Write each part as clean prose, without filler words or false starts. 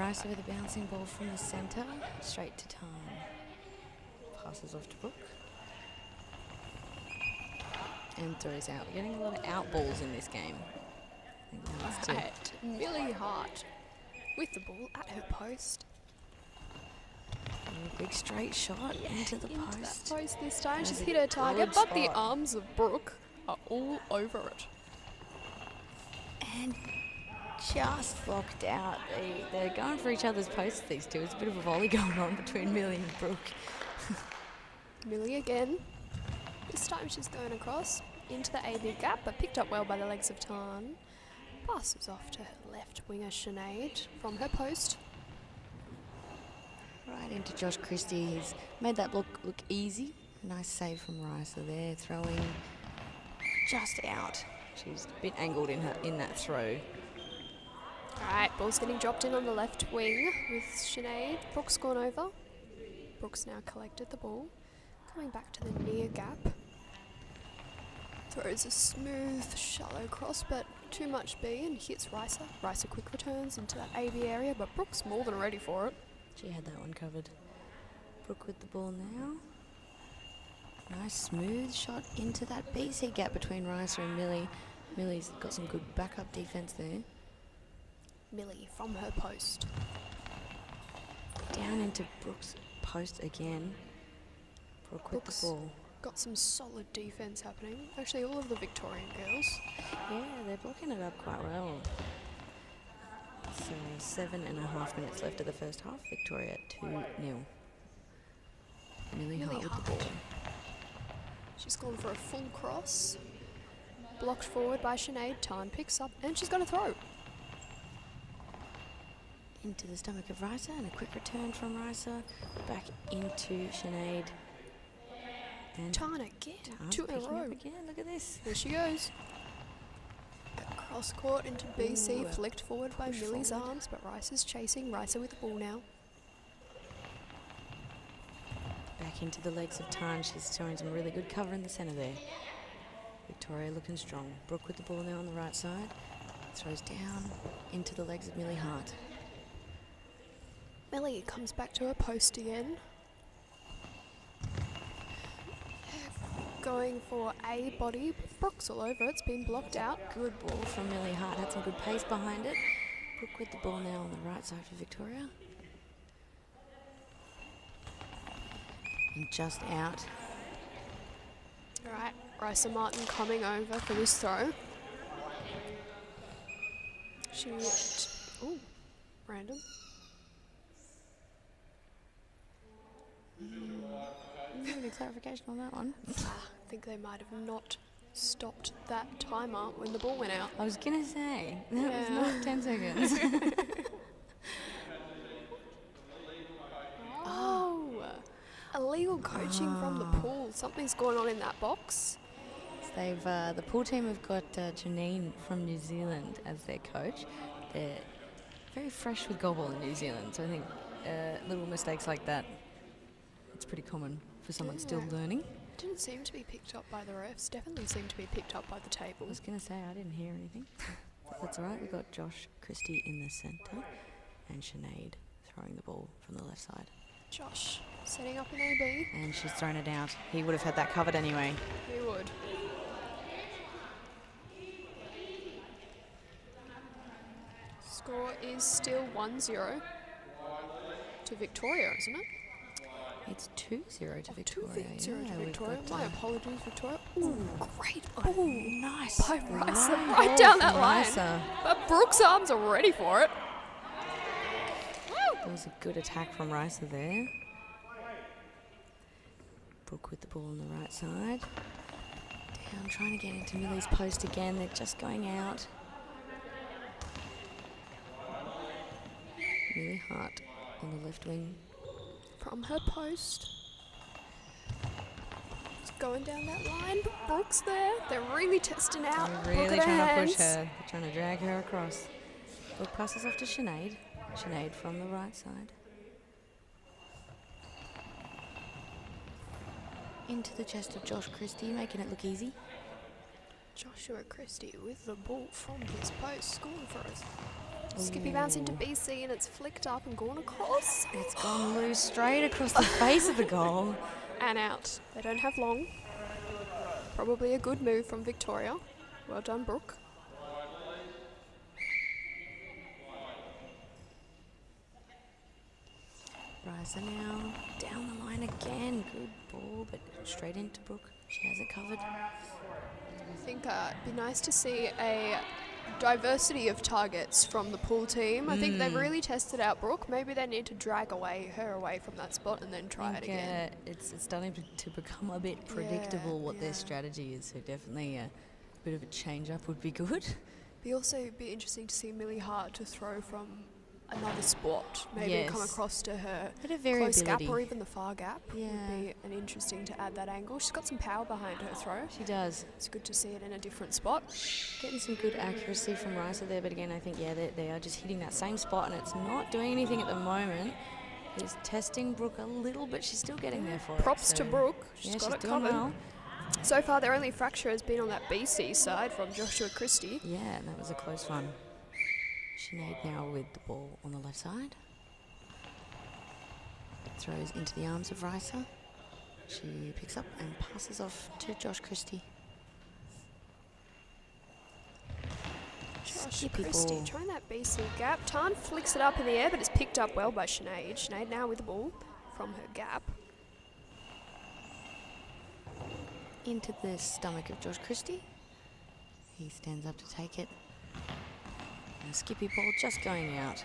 Rice with a bouncing ball from the centre, straight to Tan. Passes off to Brooke. And throws out. We're getting a lot of out balls in this game. Right. Millie Hart with the ball at her post. A big straight shot into the post. That post this time. She's hit her target, but the arms of Brooke are all over it. And just blocked out. They're going for each other's posts, these two. It's a bit of a volley going on between Millie and Brooke. Millie again. This time she's going across into the AB gap, but picked up well by the legs of Tan. Passes off to her left winger, Sinead, from her post. Right into Josh Christie. He's made that look easy. Nice save from Ricer there, throwing just out. She's a bit angled in that throw. Alright, ball's getting dropped in on the left wing with Sinead. Brooke's gone over. Brooke's now collected the ball. Coming back to the near gap. Throws a smooth, shallow cross, but too much B and hits Ricer. Ricer quick returns into that AB area, but Brooke's more than ready for it. She had that one covered. Brooke with the ball now. Nice smooth shot into that BC gap between Ricer and Millie. Millie's got some good backup defence there. Millie from her post. Down into Brooke's post again. Brooke with the ball. Got some solid defence happening. Actually, all of the Victorian girls. Yeah, they're blocking it up quite well. So 7.5 minutes left of the first half. Victoria 2-0. Millie Hart with the ball. She's gone for a full cross. Blocked forward by Sinead. Tan picks up and she's going to throw. Into the stomach of Ricer and a quick return from Ricer. Back into Sinead. And Tan again. Two in a row. Again. Look at this. Here she goes. Cross court into BC, flicked forward by Millie's arms, but Ricer's chasing. Ricer with the ball now. Back into the legs of Tan. She's showing some really good cover in the centre there. Victoria looking strong. Brooke with the ball now on the right side. Throws down into the legs of Millie Hart. Millie comes back to her post again. Going for a body. Brooke's all over. It's been blocked out. Good ball from Millie Hart. Had some good pace behind it. Brooke with the ball now on the right side for Victoria. And just out. Alright, Ricer Martin coming over for this throw. She... Ooh, random. Any clarification on that one? I think they might have not stopped that timer when the ball went out. I was going to say, that was not 10 seconds. Illegal coaching from the pool. Something's going on in that box. So they've the pool team have got Janine from New Zealand as their coach. They're very fresh with goalball in New Zealand, so I think little mistakes like that, it's pretty common for someone still learning. Didn't seem to be picked up by the refs. Definitely seemed to be picked up by the table. I was going to say, I didn't hear anything. That's all right. We've got Josh Christie in the centre and Sinead throwing the ball from the left side. Josh setting up an AB. And she's thrown it out. He would have had that covered anyway. He would. Score is still 1-0 to Victoria, isn't it? It's 2-0 to Victoria. 2-0 to Victoria. My apologies, Victoria. Ooh, great. Oh, nice. By Ricer, right down that line. But Brooke's arms are ready for it. That was a good attack from Ricer there. Brooke with the ball on the right side. Down, trying to get into Millie's post again. They're just going out. Millie Hart on the left wing. From her post. It's going down that line, but Brooke's there. They're really testing out. They're really trying to push her. They're trying to drag her across. Brooke passes off to Sinead. Sinead from the right side. Into the chest of Josh Christie, making it look easy. Joshua Christie with the ball from his post, scoring for us. Skippy bounce into Ooh. BC and it's flicked up and gone across. It's gone loose straight across the face of the goal. And out. They don't have long. Probably a good move from Victoria. Well done, Brooke. Riser now down the line again. Good ball, but straight into Brooke. She has it covered. I think it'd be nice to see a diversity of targets from the pool team. I think they've really tested out Brooke. Maybe they need to drag her away from that spot and then try it again. It's starting to become a bit predictable what their strategy is. So definitely a bit of a change up would be good. Be also be interesting to see Millie Hart to throw from another spot, maybe come across to her Bit of close gap variability. or even the far gap. Yeah. Would be an interesting to add that angle. She's got some power behind her throw. She does. It's good to see it in a different spot. Getting some good accuracy from Riser there, but again, I think, they are just hitting that same spot and it's not doing anything at the moment. It's testing Brooke a little, but she's still getting there for Props it. to Brooke. She's got she's it doing covered. well. So far, their only fracture has been on that BC side from Joshua Christie. Yeah, and that was a close one. Sinead now with the ball on the left side. Throws into the arms of Riser. She picks up and passes off to Josh Christie. Josh Skippy Christie ball. trying that BC gap. Tan flicks it up in the air, but it's picked up well by Sinead. Sinead now with the ball from her gap. Into the stomach of Josh Christie. He stands up to take it. And a skippy ball just going out.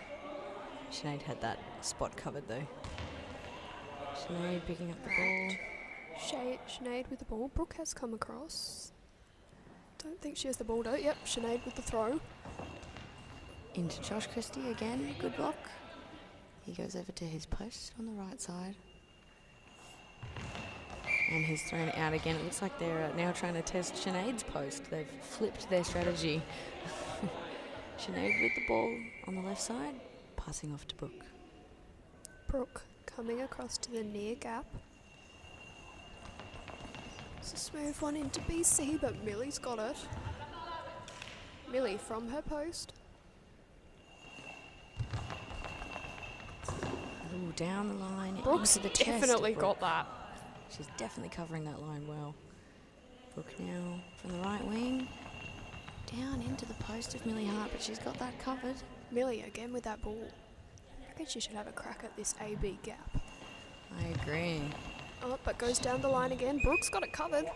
Sinead had that spot covered though. Sinead picking up the ball. Sinead with the ball. Brooke has come across. Don't think she has the ball though. Yep, Sinead with the throw. Into Josh Christie again. Good block. He goes over to his post on the right side. And he's thrown it out again. It looks like they're now trying to test Sinead's post. They've flipped their strategy. Sinead with the ball on the left side, passing off to Brooke. Brooke coming across to the near gap. It's a smooth one into BC, but Millie's got it. Millie from her post. Ooh, down the line. Brooke's into the chest of definitely Brooke. got that. She's definitely covering that line well. Brooke now from the right wing. Down into the post of Millie Hart, but she's got that covered. Millie again with that ball. I reckon she should have a crack at this AB gap. I agree. Oh, but goes down the line again. Brooke's got it covered.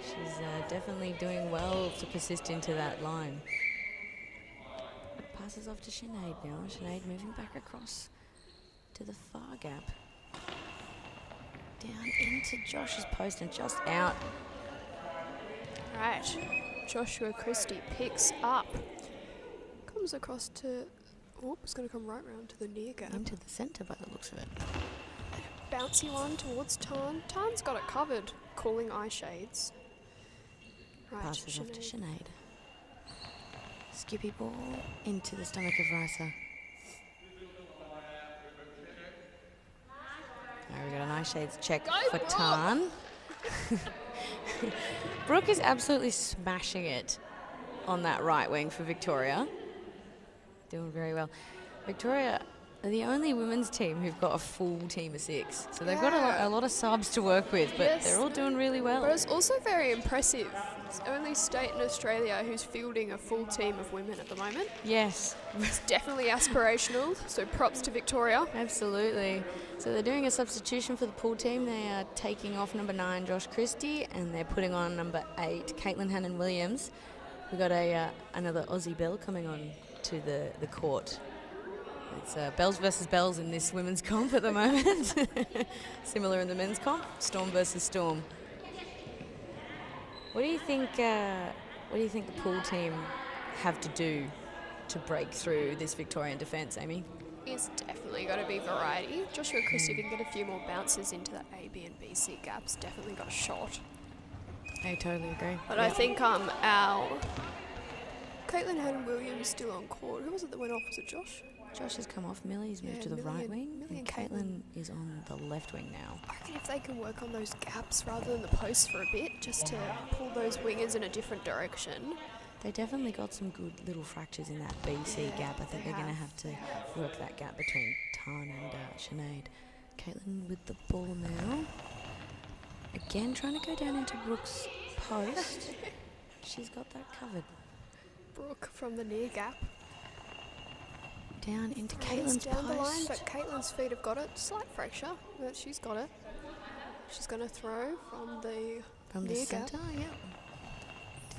She's definitely doing well to persist into that line. Passes off to Sinead now. Sinead moving back across to the far gap. Down into Josh's post and just out. Right. Joshua Christie picks up. Comes across to... Oh, it's going to come right round to the near gap. Into the centre by the looks of it. Bouncy one towards Tan. Tan's got it covered. Calling eye shades. Right, Passes off to Sinead. Skippy ball into the stomach of Riser. We got an eye shades check for Tan. Brooke is absolutely smashing it on that right wing for Victoria. Doing very well. Victoria are the only women's team who've got a full team of 6. So they've got a lot of subs to work with, but they're all doing really well. But it's also very impressive. It's the only state in Australia who's fielding a full team of women at the moment. Yes. It's definitely aspirational, so props to Victoria. Absolutely. So they're doing a substitution for the pool team. They are taking off number 9, Josh Christie, and they're putting on number 8, Caitlin Hannon-Williams. We've got another Aussie Belle coming on to the court. It's Bells versus Bells in this women's comp at the moment. Similar in the men's comp, Storm versus Storm. What do you think the pool team have to do to break through this Victorian defence, Amy? It's definitely got to be variety. Joshua Christie can get a few more bounces into that AB and BC gaps. Definitely got a shot. I totally agree. But I think our Caitlin Hannon-Williams still on court. Who was it that went off? Was it Josh? Josh has come off. Millie's moved to the right wing, and Caitlin is on the left wing now. I reckon if they can work on those gaps rather than the posts for a bit, just to pull those wingers in a different direction, They definitely got some good little fractures in that BC gap. I think they're going to have to work that gap between Tan and Sinead. Caitlin with the ball now. Again, trying to go down into Brooke's post. She's got that covered. Brooke from the near gap. Down into Caitlin's down post. the line, but Caitlin's feet have got it. Slight fracture, but she's got it. She's going to throw from the near centre, yep.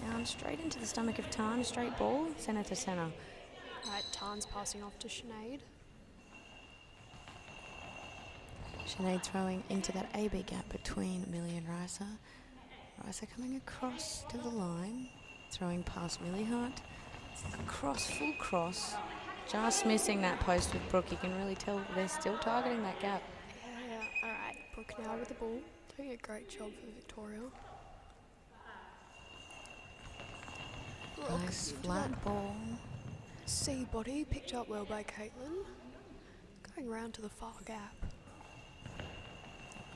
Down straight into the stomach of Tan, straight ball, centre to centre. Right, Tan's passing off to Sinead. Sinead throwing into that AB gap between Millie and Risa. Risa coming across to the line, throwing past Millie Hart. Cross, full cross. Just missing that post with Brooke. You can really tell they're still targeting that gap. Yeah. All right, Brooke now with the ball. Doing a great job for Victoria. Brooke Nice flat ball. C body picked up well by Caitlin. Going round to the far gap.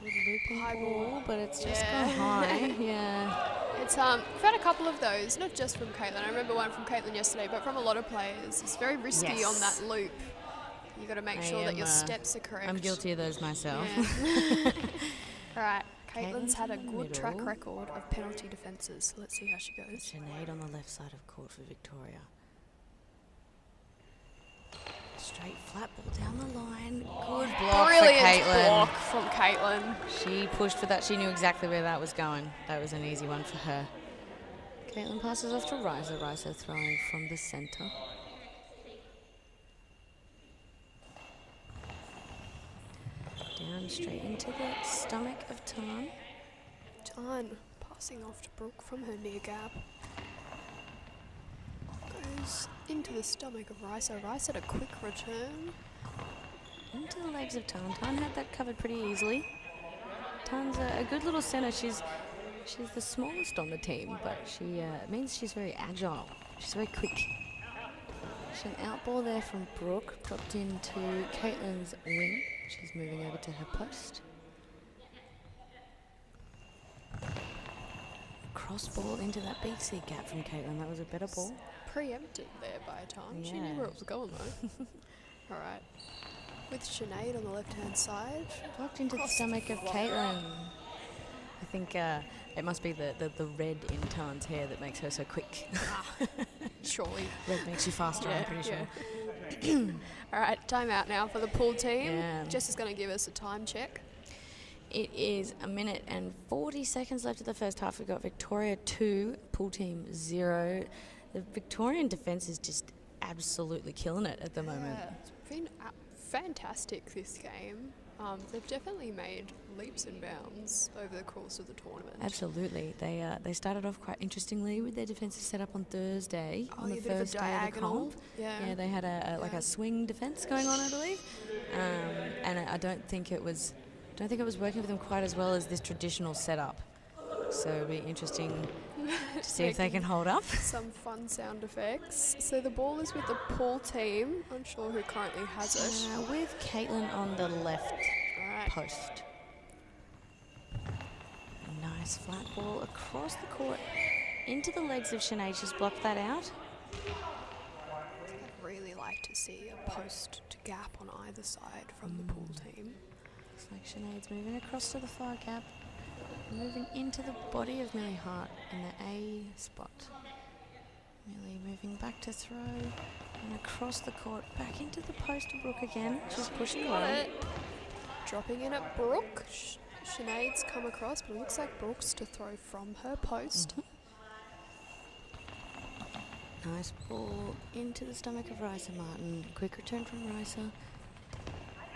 Good looping High ball, but it's just gone high. Yeah. It's we've had a couple of those, not just from Caitlin. I remember one from Caitlin yesterday, but from a lot of players. It's very risky on that loop. You got to make sure that your steps are correct. I'm guilty of those myself. Yeah. All right. Caitlin's had a in the good track middle. record of penalty defences. So let's see how she goes. Sinead on the left side of court for Victoria. Straight flat ball down the line. Good block Brilliant for Caitlin. block from Caitlin. She pushed for that. She knew exactly where that was going. That was an easy one for her. Caitlin passes off to Risa. Risa throwing from the centre. Down straight into the stomach of Tan. Tan passing off to Brooke from her near gap. Goes into the stomach of Risa. Risa had a quick return. Into the legs of Tan. Tan had that covered pretty easily. Tan's a good little centre. She's the smallest on the team, but she means she's very agile. She's very quick. She's an out ball there from Brooke, dropped into Caitlin's wing. She's moving over to her post. Cross ball into that BC gap from Caitlin. That was a better ball. Preempted there by Tan. She knew where it was going though. All right. With Sinead on the left-hand side. Blocked into the stomach of Caitlin. I think it must be the red in Tan's hair that makes her so quick. Surely. Red makes you faster, I'm pretty sure. All right, time out now for the pool team. Yeah. Jess is going to give us a time check. It is 1 minute and 40 seconds left of the first half. We've got Victoria 2, pool team 0. The Victorian defence is just absolutely killing it at the moment. It's been fantastic this game. They've definitely made leaps and bounds over the course of the tournament. Absolutely. They started off quite interestingly with their defensive setup on Thursday, on the a bit of a first day of the diagonal. comp. Yeah, they had a swing defence going on, I believe. And I don't think it was working for them quite as well as this traditional setup. So it'll be interesting to see if they can hold up. Some fun sound effects. So the ball is with the pool team. Unsure who currently has it. With Caitlin on the left post. Nice flat ball across the court into the legs of Sinead. She's blocked that out. I'd really like to see a post to gap on either side from the pool team. Looks like Sinead's moving across to the far gap. Moving into the body of Millie Hart in the A spot. Millie moving back to throw and across the court back into the post of Brooke again. She's pushing away. Dropping in at Brooke. Sinead's come across, but it looks like Brooke's to throw from her post. Nice ball into the stomach of Risa Martin. Quick return from Risa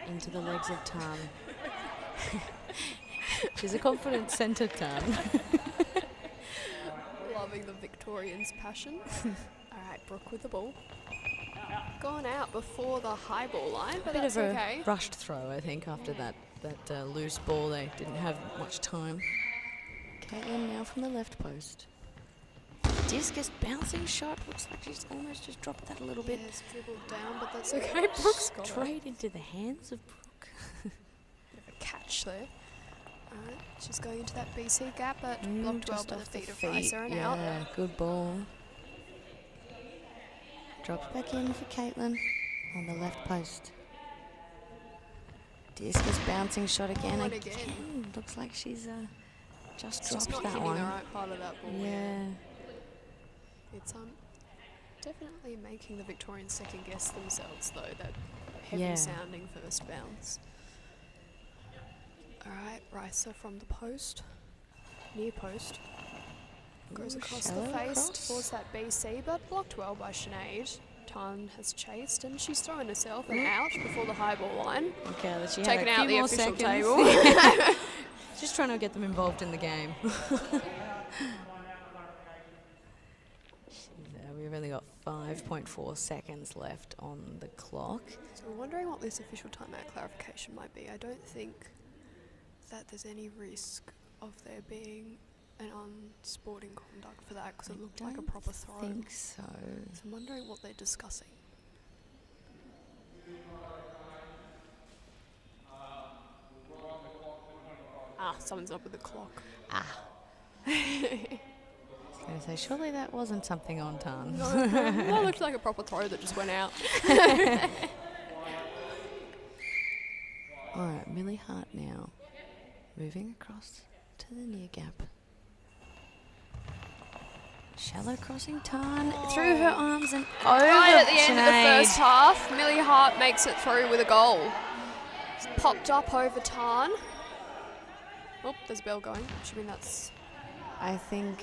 into the legs of Tan. She's a confident centre, Tan. Loving the Victorians' passion. All right, Brooke with the ball. Gone out before the high ball line, but that's okay. Bit of a rushed throw, I think, after that loose ball. They didn't have much time. Caitlin now from the left post. Discus bouncing shot. Looks like she's almost just dropped that a little bit. It's dribbled down, but that's okay. Brooke's got it. Straight into the hands of Brooke. Bit of a catch there. Alright, she's going into that BC gap, but blocked well by the feet of Risa and out. Yeah, good ball. Drops back in for Caitlin on the left post. Discus bouncing shot again. Again. Looks like she's just dropped not that hitting one. the right part of that ball. Yeah. It's definitely making the Victorians second guess themselves though, that heavy sounding first bounce. Alright, Ricer from the post. Near post. Goes across the face towards that BC, but blocked well by Sinead. Tan has chased and she's thrown herself and out before the high ball line. Okay, she taken had out the official table. Just trying to get them involved in the game. We've only got 5.4 seconds left on the clock. So we're wondering what this official timeout clarification might be. I don't think that there's any risk of there being an unsporting conduct for that because it looked like a proper throw. I think so. So I'm wondering what they're discussing. Someone's up with the clock. I was going to say, surely that wasn't something on Tan. No, that looked like a proper throw that just went out. All right, Millie Hart now moving across to the near gap. Shallow crossing Tan through her arms and over right at the end of the Sinead. first half, Millie Hart makes it through with a goal. It's popped up over Tan. Oh, there's a bell going. Should mean that's... I think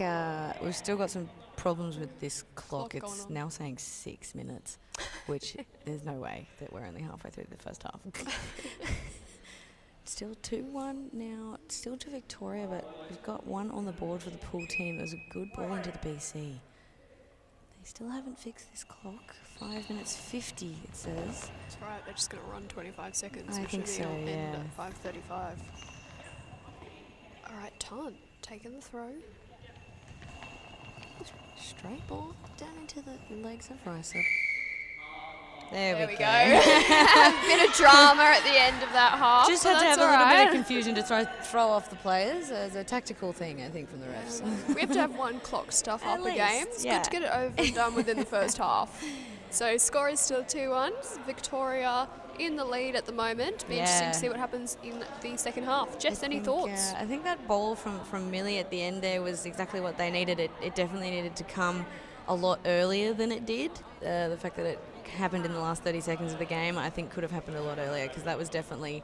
we've still got some problems with this clock. Going It's on. now saying 6 minutes, which there's no way that we're only halfway through the first half. Still 2-1 now, still to Victoria, but we've got one on the board for the pool team. It was a good ball into the BC. They still haven't fixed this clock. 5 minutes 50, it says. That's right, they're just going to run 25 seconds, I which think will so, end yeah. at 5:35. All right, Tan taking the throw. Straight ball down into the legs of Ricer. There we go. Bit of drama at the end of that half. Just had to have a little bit of confusion to throw off the players as a tactical thing, I think, from the refs. We have to have one clock stuff At up a game. least, It's good to get it over and done within the first half. So score is still 2-1. Victoria in the lead at the moment. Be interesting to see what happens in the second half. Jess, any thoughts? I think that ball from Millie at the end there was exactly what they needed. It definitely needed to come a lot earlier than it did. The fact that it happened in the last 30 seconds of the game, I think could have happened a lot earlier because that was definitely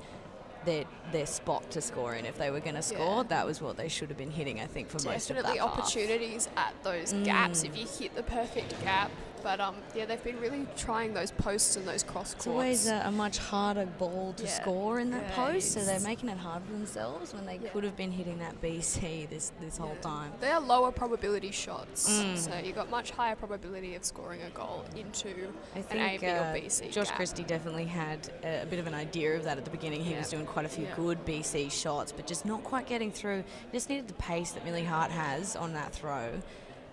their spot to score in. If they were going to score, that was what they should have been hitting, I think, for most of that half. Definitely opportunities at those gaps if you hit the perfect gap. But they've been really trying those posts and those cross courts. It's always a much harder ball to score in that post, so they're making it hard for themselves when they could have been hitting that BC this whole time. They are lower probability shots, so you've got much higher probability of scoring a goal into an AB or BC Josh gap. Christie definitely had a bit of an idea of that at the beginning. He was doing quite a few good BC shots, but just not quite getting through. He just needed the pace that Millie Hart has on that throw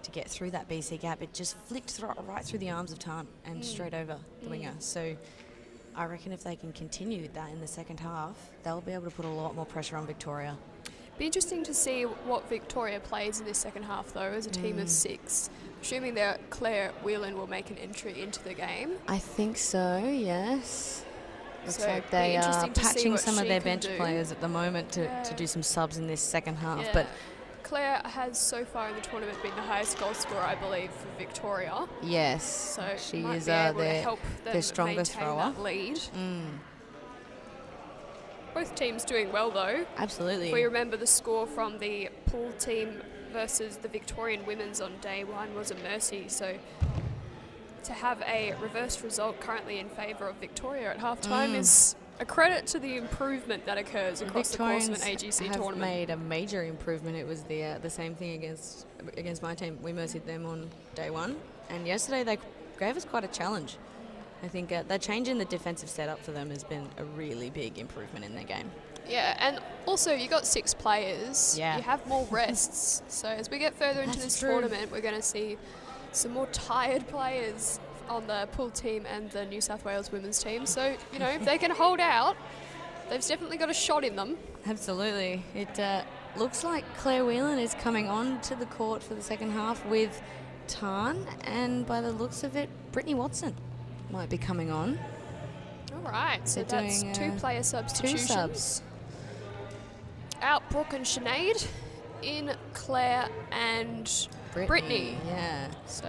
to get through that BC gap. It just flicked right through the arms of Tan and straight over the winger. So I reckon if they can continue that in the second half, they'll be able to put a lot more pressure on Victoria. Be interesting to see what Victoria plays in this second half, though, as a team of 6. Assuming that Claire Whelan will make an entry into the game. I think so, yes. Looks So like they it'll be are interesting to see patching what some of she their can bench do. players at the moment to do some subs in this second half. Yeah. But Claire has so far in the tournament been the highest goal scorer, I believe, for Victoria. yes, So she might is be able to their help them their strongest maintain thrower. that lead. Both teams doing well, though. Absolutely. If we remember the score from the pool team versus the Victorian women's on day 1 was a mercy. So to have a reverse result currently in favour of Victoria at halftime is a credit to the improvement that occurs across the course of an AGC have tournament. made a major improvement. It was the same thing against my team. We mercied them on day 1, and yesterday they gave us quite a challenge. I think the change in the defensive setup for them has been a really big improvement in their game. Yeah, and also you got 6 players. Yeah. You have more rests. So as we get further into this tournament, we're going to see some more tired players on the pool team and the New South Wales women's team. So, if they can hold out, they've definitely got a shot in them. Absolutely. It looks like Claire Whelan is coming on to the court for the second half with Tarn, and by the looks of it, Brittany Watson might be coming on. All right, so They're that's doing, 2 player substitutions. 2 subs. Out Brooke and Sinead, in Claire and Brittany. Yeah. So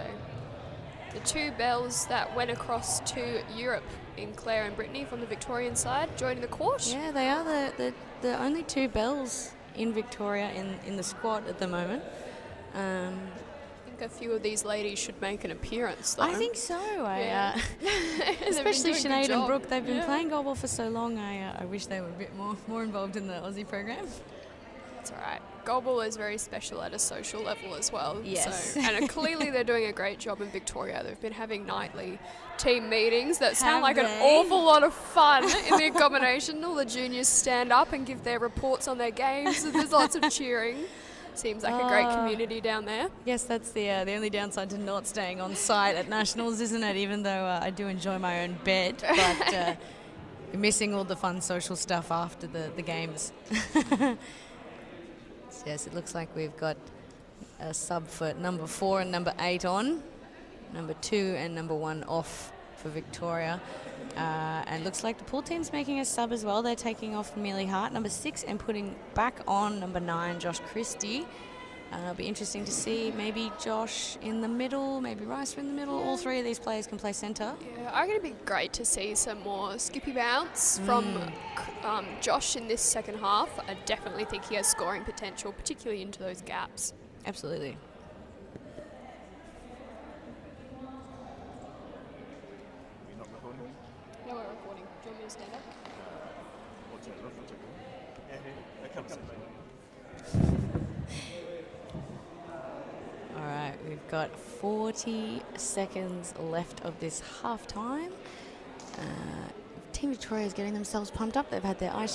the 2 bells that went across to Europe in Claire and Brittany from the Victorian side joining the court. Yeah, they are the only 2 bells in Victoria in the squad at the moment. I think a few of these ladies should make an appearance, though. I think so. Yeah. Especially They've been doing a Sinead good and job. Brooke, they've been Yeah. playing goalball for so long. I wish they were a bit more involved in the Aussie program. That's all right. Goalball is very special at a social level as well. Yes. So, and clearly they're doing a great job in Victoria. They've been having nightly team meetings that sound Have like an they? awful lot of fun in the accommodation. All the juniors stand up and give their reports on their games. And there's lots of cheering. Seems like a great community down there. Yes, that's the only downside to not staying on site at Nationals, isn't it? Even though I do enjoy my own bed, but you're missing all the fun social stuff after the games. So yes, it looks like we've got a sub for number 4 and number 8 on, number 2 and number 1 off for Victoria. And looks like the pool team's making a sub as well. They're taking off Millie Hart, number 6, and putting back on number 9, Josh Christie. It'll be interesting to see maybe Josh in the middle, maybe Rice in the middle. All 3 of these players can play centre. Yeah, I'm going to be great to see some more skippy bounce from Josh in this second half. I definitely think he has scoring potential, particularly into those gaps. Absolutely. We're not recording. No, we're recording. Do you want me to stand up? What's it? What's it? Yeah, yeah. That comes in. All right, we've got 40 seconds left of this half time. Team Victoria is getting themselves pumped up. They've had their ice